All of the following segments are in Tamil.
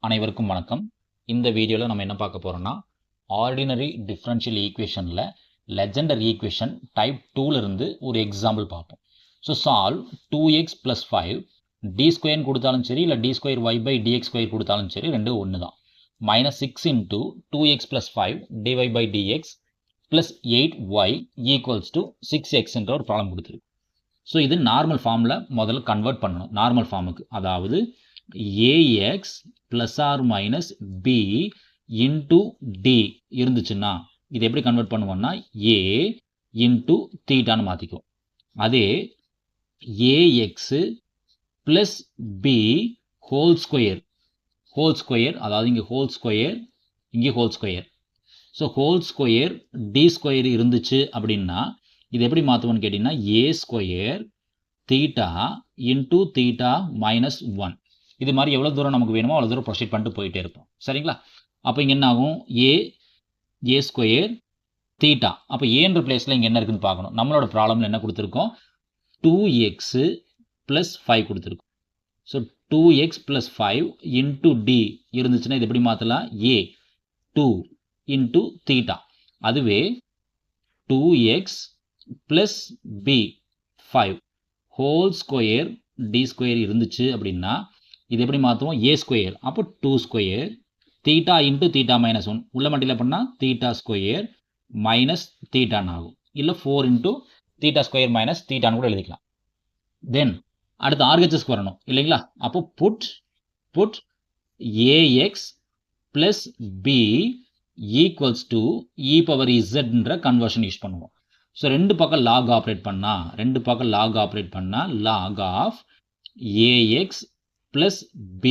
அனைவருக்கும் வணக்கம். இந்த வீடியோவில் நம்ம என்ன பார்க்க போகிறோம்னா ஆர்டினரி டிஃபரன்ஷியல் ஈக்குவேஷனில் லெஜெண்டர் ஈக்குவேஷன் டைப் 2 இருந்து ஒரு எக்ஸாம்பிள் பார்ப்போம். ஸோ சால்வ் 2x + 5 டி ஸ்கொயர்னு கொடுத்தாலும் சரி இல்லை D square y by dx square கொடுத்தாலும் சரி ரெண்டும் ஒன்று தான். -6 × 2x + 5 dy by dx + 8y = 6x என்ற ஒரு ப்ராப்ளம் கொடுத்துருக்கு. ஸோ இது நார்மல் ஃபார்மில் முதல்ல கன்வெர்ட் பண்ணணும். நார்மல் ஃபார்முக்கு, அதாவது ax ± b into d இருந்துச்சுன்னா இது எப்படி கன்வெர்ட் பண்ணுவோம்னா a into தீட்டான்னு மாற்றிக்குவோம். அதே ax + b ஹோல் ஸ்கொயர், அதாவது இங்கே ஹோல் ஸ்கொயர், இங்கே whole square. So whole square D square இருந்துச்சு அப்படின்னா இது எப்படி மாற்றுவோன்னு கேட்டிங்கன்னா a² தீட்டா இன்டூ தீட்டா -1. இது மாதிரி எவ்வளோ தூரம் நமக்கு வேணுமோ அவ்வளோ தூரம் ப்ரொசீட் பண்ணிட்டு போயிட்டே இருப்போம். சரிங்களா? அப்போ இங்கே என்ன ஆகும்? a² theta. அப்போ ஏன்ற பிளேஸில் இங்கே என்ன இருக்குன்னு பார்க்கணும். நம்மளோட ப்ராப்ளமில் என்ன கொடுத்துருக்கோம்? 2x + 5 கொடுத்துருக்கோம். ஸோ 2x + 5 இன்டூ டி இருந்துச்சுன்னா இது எப்படி மாற்றலாம்? a 2 into theta. அதுவே 2x + b 5 whole square D square இருந்துச்சு அப்படின்னா இது எப்படி மாற்றுவோம்? a². அப்போ 2² தீட்டா இன்ட்டு தீட்டா -1 உள்ள மட்டியில் பண்ணால் தீட்டா² மைனஸ் தீட்டான்னு ஆகும். இல்லை 4 இன்ட்டு தீட்டா² மைனஸ் தீட்டான்னு கூட எழுதிக்கலாம். தென் அடுத்து ஆர்ஹெச்எஸ்க்கு வரணும் இல்லைங்களா? அப்போ put ax + b = e⁻z conversion use பண்ணுவோம். ஸோ ரெண்டு பக்கம் லாக் ஆப்ரேட் பண்ணால் லாக் ஆஃப் ax + b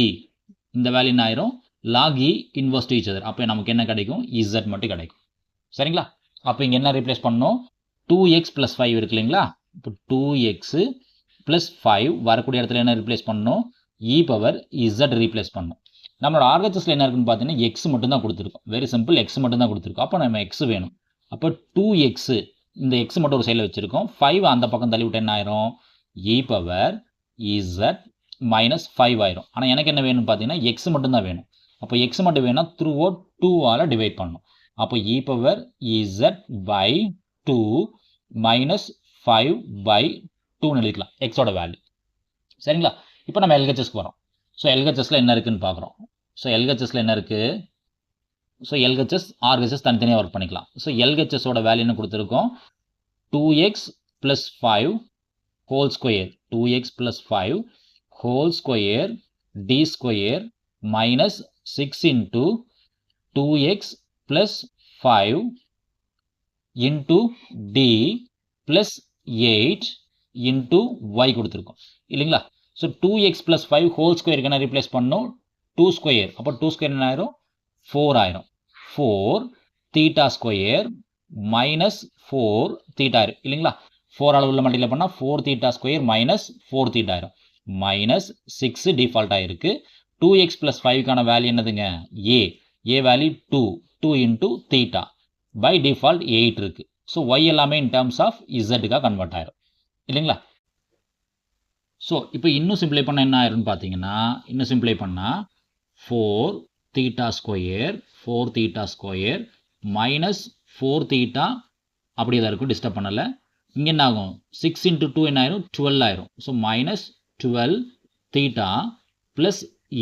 இந்த வேல்யூ என்ன ஆயிரும்? Log E inverse to each other. அப்போ நமக்கு என்ன கிடைக்கும்? z மட்டும் கிடைக்கும். சரிங்களா? அப்போ இங்கே என்ன ரீப்ளேஸ் பண்ணணும்? 2x + 5 இருக்கு இல்லைங்களா? இப்போ 2x + 5 வரக்கூடிய இடத்துல என்ன ரீப்ளேஸ் பண்ணணும்? e⁻z ரீப்ளேஸ் பண்ணணும். நம்மளோட ஆர்ஹெச்எஸ்ல என்ன இருக்குன்னு பார்த்தீங்கன்னா எக்ஸ் மட்டும் தான் கொடுத்துருக்கோம். வெரி சிம்பிள், எக்ஸ் மட்டும் தான் கொடுத்துருக்கோம். அப்போ நம்ம எக்ஸ் வேணும். அப்போ 2x இந்த எக்ஸ் மட்டும் ஒரு சைடில் வச்சுருக்கோம். 5 அந்த பக்கம் தள்ளி விட்டு என்ன ஆயிரும்? e⁻z -5 ஆயிரும். ஆனால் எனக்கு என்ன வேணும்னு பார்த்தீங்கன்னா எக்ஸ் மட்டும் தான் வேணும். அப்போ எக்ஸ் மட்டும் வேணும்னா த்ரூ அவுட் 2ஆல் டிவைட் பண்ணணும். அப்போ e⁻z/2 -5/2 எழுதிக்கலாம் எக்ஸோட வேல்யூ. சரிங்களா? இப்போ நம்ம எல்ஹெச்எஸ்க்கு வரோம். ஸோ எல்ஹெச்எஸ்ல என்ன இருக்குன்னு பார்க்குறோம். ஸோ எல்ஹெச்எஸ்ல என்ன இருக்குது? ஸோ எல்ஹெச்எஸ் ஆர்ஹெச்எஸ் தனித்தனியாக ஒர்க் பண்ணிக்கலாம். ஸோ எல்ஹெச்எஸோட வேல்யூ என்ன கொடுத்துருக்கோம்? 2x + 5 whole square, 2x + 5 whole square d² -6 into 2x + 5 into d + 8 into y கொடுத்துருக்கோம் இல்லைங்களா? ஸோ 2x + 5 ஹோல் ஸ்கொயருக்கு என்ன ரீப்ளேஸ் பண்ணணும்? 2². அப்போ 2² என்ன ஆயிரும்? 4 ஆயிரும். 4 θ² -4 θ இல்லைங்களா? 4 அளவு உள்ள மட்டியில் பண்ணால் 4 θ² -4 θ ஆயிரும். -6 டிஃபால்ட் ஆயிருக்கு. 2x + 5க்கான வேல்யூ என்னதுங்க? a value 2 into theta by default 8 இருக்கு. ஸோ y எல்லாமே இன் டேர்ம்ஸ் ஆஃப் இசட்டுக்காக கன்வெர்ட் ஆயிரும் இல்லைங்களா? ஸோ இப்போ இன்னும் சிம்பிளை பண்ண என்ன ஆயிரும்னு பார்த்தீங்கன்னா, இன்னும் சிம்பிளை பண்ணால் 4 θ² -4 θ அப்படியே தான் இருக்கும். டிஸ்டர்ப் பண்ணலை. இங்கே என்ன ஆகும்? 6 இன்ட்டு 2 என்ன ஆயிரும்? 12 ஆயிரும். ஸோ -12 θ +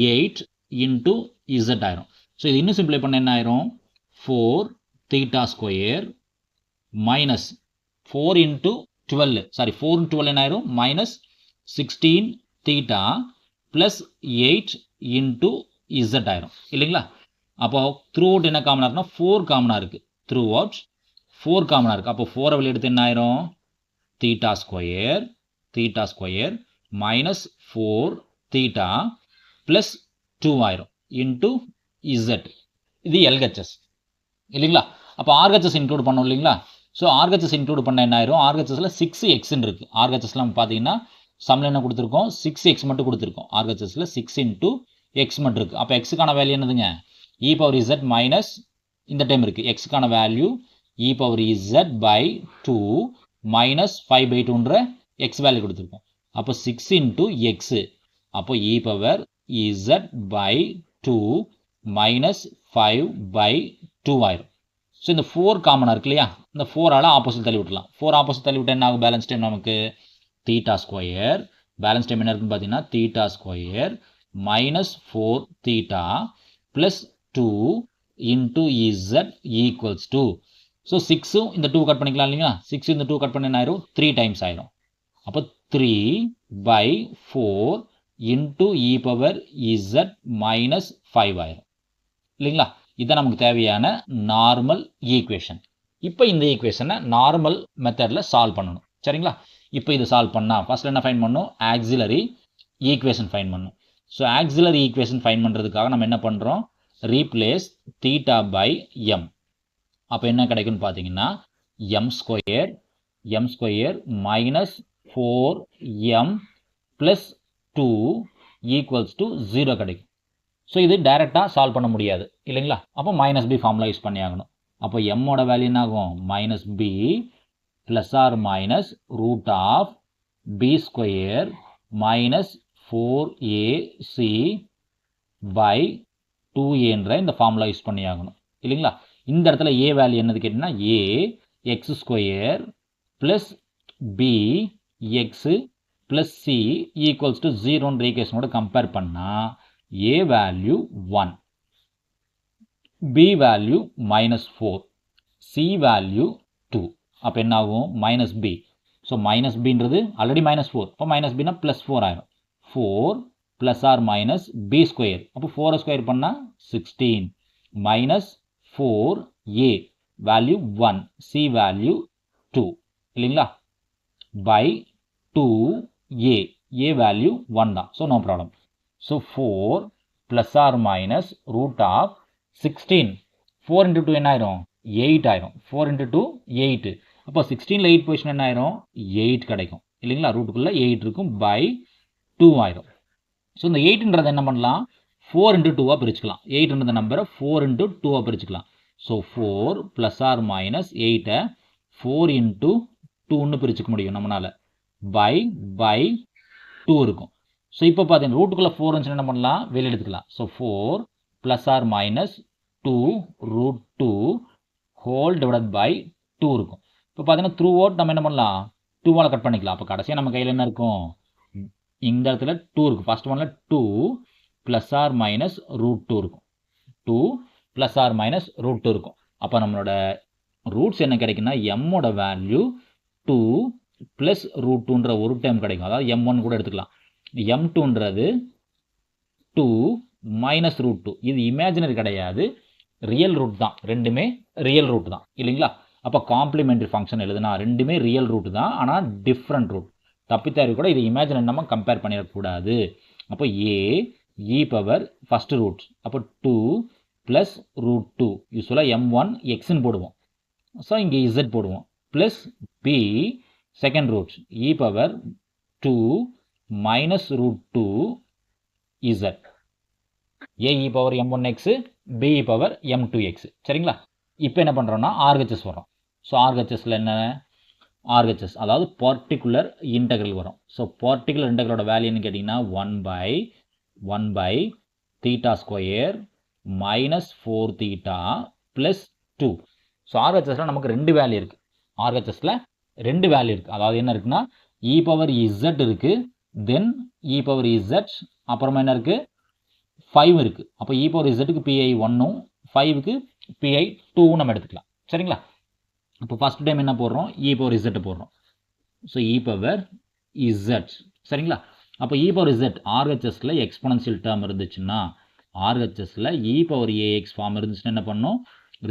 8 இன்ட்டு z ஆயிரும். ஸோ இது இன்னும் சிம்பிளை பண்ண என்ன ஆயிரும்? 4 θ² -4 இன்ட்டு 12 சாரி 4 இன்ட்டு 12 என்ன ஆயிரும்? -16 θ + 8 இன்ட்டு z ஆயிரும் இல்லைங்களா? அப்போ த்ரூ அவுட் என்ன காமனாக இருக்குன்னா 4 காமனாக இருக்குது. த்ரூ அவுட் 4 காமனாக இருக்குது. அப்போ 4 வெளியே எடுத்து என்ன ஆயிரும்? θ² -4 θ + 2 ஆயிரும் இன்ட்டு z. இது எல்ஹெச்எஸ் இல்லைங்களா? அப்போ ஆர்ஹெச்எஸ் இன்க்ளூட் பண்ணோம் இல்லைங்களா? ஸோ ஆர்ஹெச்எஸ் இன்க்ளூட் பண்ண என்ன ஆயிரும்? ஆர்ஹெச்எஸ்ல 6xன்னு இருக்குது. ஆர்ஹெச்எஸ்லாம் பார்த்தீங்கன்னா சம்மில் என்ன கொடுத்துருக்கோம்? 6x மட்டும் கொடுத்துருக்கோம். ஆர்ஹெச்எஸ்ல 6 இன்ட்டு x மட்டும் இருக்குது. அப்போ எக்ஸுக்கான வேல்யூ என்னதுங்க? e⁻z மைனஸ் இந்த டைம் இருக்குது. எக்ஸுக்கான வேல்யூ e⁻z/2 -5/2ன்ற எக்ஸ் வேல்யூ கொடுத்துருக்கோம். அப்போ 6 இன்ட்டு எக்ஸு. அப்போ e⁻z/2 2 மைனஸ் 5 பை 2 ஆயிரும். ஸோ இந்த 4 காமனாக இருக்கு இல்லையா, இந்த 4ஆல் ஆப்போசிட் தள்ளி விட்டுலாம். 4 ஆப்போசிட் தள்ளி விட்டு என்ன ஆகும், பேலன்ஸ் டைம் நமக்கு தீட்டா ஸ்கொயர். பேலன்ஸ் டைம் என்ன இருக்குன்னு பார்த்தீங்கன்னா theta square minus 4 theta plus 2 into Z equals 2. So 6 இந்த 2 கட் பண்ணிக்கலாம் இல்லைங்களா, 6 இந்த 2 கட் பண்ணி என்ன ஆயிரும், 3 டைம்ஸ் ஆயிரும். அப்போ 3 by 4 into E power Z minus 5 ஆயிரும் இல்லைங்களா. இதுதான் நமக்கு தேவையான நார்மல் ஈக்குவேஷன். இப்போ இந்த ஈக்குவேஷனை நார்மல் மெத்தடில் சால்வ் பண்ணணும் சரிங்களா. இப்போ இது சால்வ் பண்ணால் ஃபர்ஸ்ட் என்ன ஃபைன் பண்ணணும், ஆக்சிலரி ஈக்குவேஷன் ஃபைன் பண்ணணும். ஸோ ஆக்சிலரி ஈக்குவேஷன் ஃபைன் பண்ணுறதுக்காக நம்ம என்ன பண்ணுறோம், ரீப்ளேஸ் தீட்டா பை எம். அப்போ என்ன கிடைக்குன்னு பார்த்தீங்கன்னா M square minus 4m plus 2 equals to 0 கிடைக்கும். ஸோ இது டைரெக்டாக சால்வ் பண்ண முடியாது இல்லைங்களா, அப்போ மைனஸ் பி ஃபார்முலா யூஸ் பண்ணி ஆகணும். அப்போ எம்மோட வேல்யூ என்ன ஆகும், minus b plus or minus root of b square minus 4ac by 2aன்ற இந்த ஃபார்முலா யூஸ் பண்ணி ஆகணும் இல்லைங்களா. இந்த இடத்துல ஏ வேல்யூ என்னது கேட்டிங்கன்னா a x square plus b x plus c equals to 0ன்ற ஈக்குவேஷனோட கம்பேர் பண்ணால் a value 1, b value minus 4, c value 2. அப்போ என்ன ஆகும், மைனஸ் பி. ஸோ மைனஸ் பின்றது ஆல்ரெடி மைனஸ் 4, அப்போ மைனஸ் பின்னா ப்ளஸ் 4 ஆயிரும். 4 plus or minus b square, அப்போ 4 ஸ்கொயர் பண்ணால் 16 minus 4a value 1, C value 2 இல்லைங்களா பை 2a, a வேல்யூ 1 தான். So no problem. So 4 plus or minus root of 16, 4 into 2 என்ன ஆயிரும், 8 ஆயிரும். 4 இன்ட்டு 2 8. அப்போ 16ல் 8 பொசிஷன் என்ன ஆயிரும், 8 கிடைக்கும் இல்லைங்களா, ரூட்டுக்குள்ளே 8 இருக்கும் பை 2 ஆயிரும். ஸோ இந்த 8ன்றதை என்ன பண்ணலாம், 4 இன்ட்டு 2வாக பிரிச்சுக்கலாம். 8ன்ற நம்பரை 4 இன்ட்டு 2வாக பிரிச்சுக்கலாம். ஸோ 4 ப்ளஸ் ஆர் மைனஸ் 8ஐ 4 இன்ட்டு 2ன்னு பிரிச்சுக்க முடியும் நம்மளால் பை 2 இருக்கும். ஸோ இப்போ பார்த்தீங்கன்னா ரூட்டுக்குள்ளே 4 இருந்துச்சுன்னா என்ன பண்ணலாம், வெளியே எடுத்துக்கலாம். So 4 plus or minus 2 root 2 whole divided by 2 இருக்கும். இப்போ பார்த்தீங்கன்னா த்ரூ அவுட் நம்ம என்ன பண்ணலாம், 2வால் கட் பண்ணிக்கலாம். அப்போ கடைசியாக நம்ம கையில் என்ன இருக்கும், இந்த இடத்துல 2 இருக்கும். ஃபர்ஸ்ட் ஒன்ல 2 ப்ளஸ் ஆர் மைனஸ் ரூட் 2 இருக்கும். 2 ப்ளஸ் ஆர் மைனஸ் ரூட் 2 இருக்கும். அப்போ நம்மளோட ரூட்ஸ் என்ன கிடைக்குன்னா எம்மோட வேல்யூ 2 ப்ளஸ் ரூட் 2ன்ற ஒரு டைம் கிடைக்கும். அதாவது m1 கூட எடுத்துக்கலாம். m2ன்றது 2 மைனஸ் ரூட் 2. இது இமேஜினரி கிடையாது, ரியல் ரூட் தான். ரெண்டுமே ரியல் ரூட் தான் இல்லைங்களா. அப்போ காம்ப்ளிமெண்ட்ரி ஃபங்க்ஷன் எழுதுனா ரெண்டுமே ரியல் ரூட் தான், ஆனால் டிஃப்ரெண்ட் ரூட். தப்பித்தாரி கூட இது இமேஜினரி நம்ம கம்பேர் பண்ணிடக்கூடாது. அப்போ a e power first root, அப்போ 2 ப்ளஸ் ரூட் 2, யூஸ்வலாக m1 எக்ஸ்ன்னு போடுவோம். ஸோ இங்கே இசட் போடுவோம். Plus B second root e power 2 minus root 2 Z. ஏ e power m1x, B e power m2x சரிங்களா. இப்போ என்ன பண்ணுறோன்னா ஆர்ஹெச்எஸ் வரும். ஸோ ஆர்ஹெச்எஸில் என்ன, ஆர்ஹெச்எஸ் அதாவது பர்டிகுலர் இன்டெக்ரல் வரும். ஸோ பர்டிகுலர் இன்டெக்ரலோட வேல்யூன்னு கேட்டிங்கன்னா 1 by theta square minus 4 theta plus 2. So ஆர்ஹெச்எஸில் நமக்கு 2 வேல்யூ இருக்குது. ஆர்ஹெச்எஸில் 2 வேல்யூ இருக்குது. அதாவது என்ன இருக்குன்னா இ பவர் இசட் இருக்குது, தென் இ பவர் இசட், அப்புறமா என்ன இருக்குது 5 இருக்குது. அப்போ இ பவர் இசட்டுக்கு பிஐ 1ம் 5க்கு பிஐ 2ம் நம்ம எடுத்துக்கலாம் சரிங்களா. இப்போ ஃபஸ்ட் டைம் என்ன போடுறோம், இ பவர் இசட் போடுறோம். ஸோ இ பவர் இசட் சரிங்களா. அப்போ இ பவர் இசட் ஆர்ஹெச்எஸில் எக்ஸ்பொனன்ஷியல் டேர்ம் இருந்துச்சுன்னா, ஆர்ஹெச்எஸில் இ பவர் ஏஎக்ஸ் ஃபார்ம் இருந்துச்சுன்னா என்ன பண்ணணும்,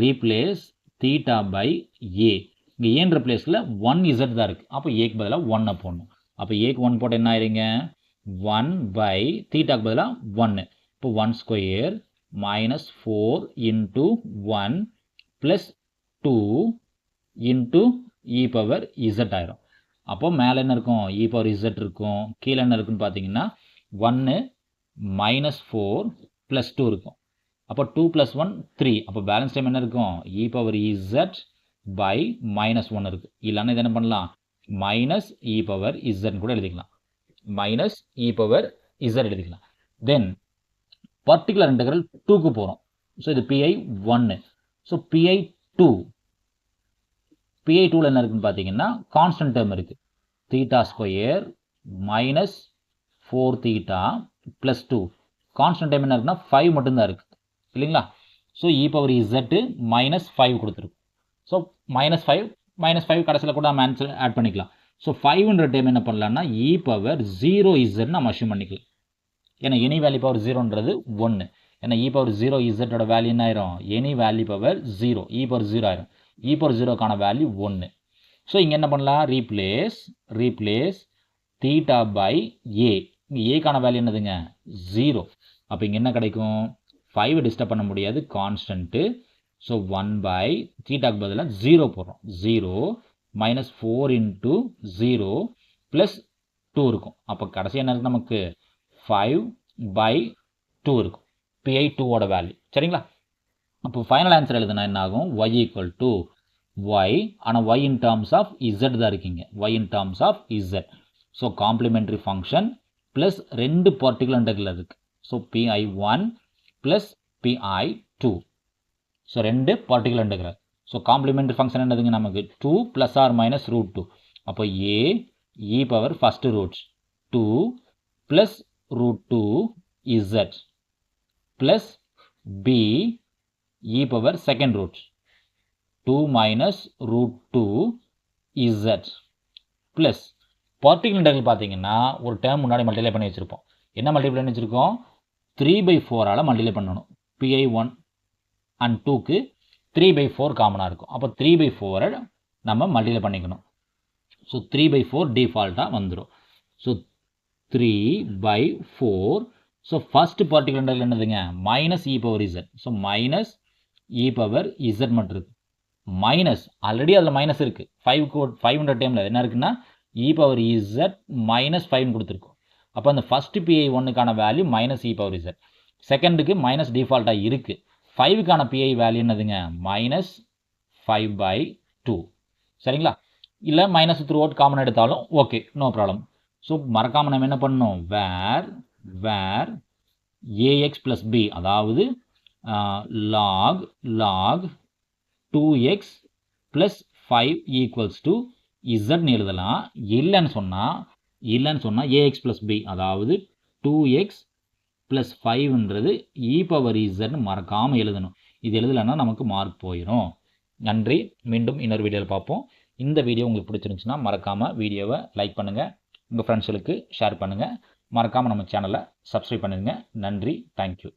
ரீப்ளேஸ் தீட்டா பை ஏ. இங்கே ஏன்ற பிளேஸில் 1 இசட் தான் இருக்குது. அப்போ ஏக்கு பதிலாக 1 போடணும். அப்போ ஏக்கு 1 போட்டால் என்ன ஆயிருங்க, 1 பை தீட்டாக்கு பதிலாக 1. இப்போ 1 square minus 4 into 1 plus 2 into e power z ஆயிரும். அப்போ மேலே என்ன இருக்கும், இ பவர் இசட் இருக்கும். கீழே என்ன இருக்குன்னு பார்த்தீங்கன்னா 1 மைனஸ் 4 ப்ளஸ் 2 இருக்கும். அப்போ 2 + 1 3. அப்போ பேலன்ஸ் டைம் என்ன இருக்கும், இ பவர் இசட் பை மைனஸ் 1 இருக்குது. இல்லைன்னா இது என்ன பண்ணலாம், மைனஸ் இ பவர் இசட்னு கூட எழுதிக்கலாம். மைனஸ் இ பவர் இசட் எழுதிக்கலாம். தென் பர்டிகுலர் இன்டெக்ரல் 2க்கு போகிறோம். ஸோ இது பிஐ 1. ஸோ பிஐ 2 என்ன இருக்குன்னு பார்த்தீங்கன்னா கான்ஸ்டன்ட் டேர்ம் இருக்குது. Theta square minus 4 theta plus 2. Constant term என்ன இருக்குன்னா 5 மட்டும்தான் இருக்குது இல்லைங்களா. ஸோ இ பவர் இசட்டு -5 கொடுத்துருக்கும். ஸோ -5 கடைசியில் கூட நம்ம ஆன்சர் ஆட் பண்ணிக்கலாம். ஸோ 500 டைம் என்ன பண்ணலாம்னா இ பவர் 0 இசட் நம்ம அஷ்யூம் பண்ணிக்கலாம். ஏன்னா எனி வேல்யூ பவர் 0ன்றது 1. ஏன்னா இ பவர் 0 இசட்டோட வேல்யூ என்ன ஆயிரும், any value power 0 e power 0 ஆயிரும். E power 0க்கான value 1. ஸோ இங்கே என்ன பண்ணலாம், ரீப்ளேஸ் தீட்டா பை ஏ. இங்கே ஏக்கான வேல்யூ என்னதுங்க 0. அப்போ இங்கே என்ன கிடைக்கும், 5 டிஸ்டர்ப் பண்ண முடியாது கான்ஸ்டன்ட்டு. ஸோ 1 பை தீட்டாக்கு பதிலாக 0 போடுறோம். 0 -4 இன்ட்டு 0 ப்ளஸ் 2 இருக்கும். அப்போ கடைசி என்ன இருக்குது நமக்கு 5/2 இருக்கும். பிஐ 2ஓட வேல்யூ சரிங்களா. அப்போ ஃபைனல் ஆன்சர் எழுதுனா என்ன ஆகும், y ஈக்குவல் டு y. ஆனால் y in terms of z தான் இருக்கீங்க, y in terms of z. So complementary function plus 2 particular integral இருக்குது. So PI 1 plus PI 2. So 2 particular integral. So complementary function என்னதுங்க நமக்கு 2 ப்ளஸ் ஆர் மைனஸ் √2. அப்போ a e power first roots 2 plus √2 z plus b e power second roots 2 minus √2 z plus particular integral பார்த்தீங்கன்னா ஒரு டேர்ம் முன்னாடி மல்டிப்ளை பண்ணி வச்சுருப்போம். என்ன மல்டிப்ளை பண்ணி வச்சுருக்கோம், 3/4ஆல் மல்டிப்ளை பண்ணணும். பிஐ 1 அண்ட் 2க்கு 3/4 காமனாக இருக்கும். அப்போ 3/4 நம்ம மல்டிப்ளை பண்ணிக்கணும். ஸோ 3/4 டிஃபால்ட்டாக வந்துடும். So 3/4. So first particular integral என்னதுங்க minus e power Z. So minus e power Z மட்டும் இருக்குது. மைனஸ் ஆல்ரெடி அதில் மைனஸ் இருக்குது. 500 டைமில் என்ன இருக்குன்னா இ பவர் இசட் -5 கொடுத்துருக்கோம். அப்போ அந்த ஃபஸ்ட்டு பிஐ 1க்கான value minus e power z, செகண்டுக்கு மைனஸ் டிஃபால்ட்டாக இருக்குது. 5க்கான பிஐ வேல்யூ என்னதுங்க -5/2 சரிங்களா. இல்லை மைனஸ் த்ரூ அவுட் காமன் எடுத்தாலும் ஓகே, நோ ப்ராப்ளம். ஸோ மறக்காமல் நம்ம என்ன பண்ணணும், வேர் ஏஎக்ஸ் ப்ளஸ் பி, அதாவது log 2x plus 5 equals to இசட்னு எழுதலாம். இல்லைன்னு சொன்னால் ஏஎக்ஸ் ப்ளஸ் பி, அதாவது 2x ப்ளஸ் 5ன்றது இ பவர் இசட்னு மறக்காமல் எழுதணும். இது எழுதலைன்னா நமக்கு மார்க் போயிடும். நன்றி, மீண்டும் இன்னொரு வீடியோவில் பார்ப்போம். இந்த வீடியோ உங்களுக்கு பிடிச்சிருந்துச்சுன்னா மறக்காமல் வீடியோவை லைக் பண்ணுங்கள், உங்கள் ஃப்ரெண்ட்ஸுகளுக்கு ஷேர் பண்ணுங்கள், மறக்காமல் நம்ம சேனலை சப்ஸ்கிரைப் பண்ணுங்கள். நன்றி, தேங்க்யூ.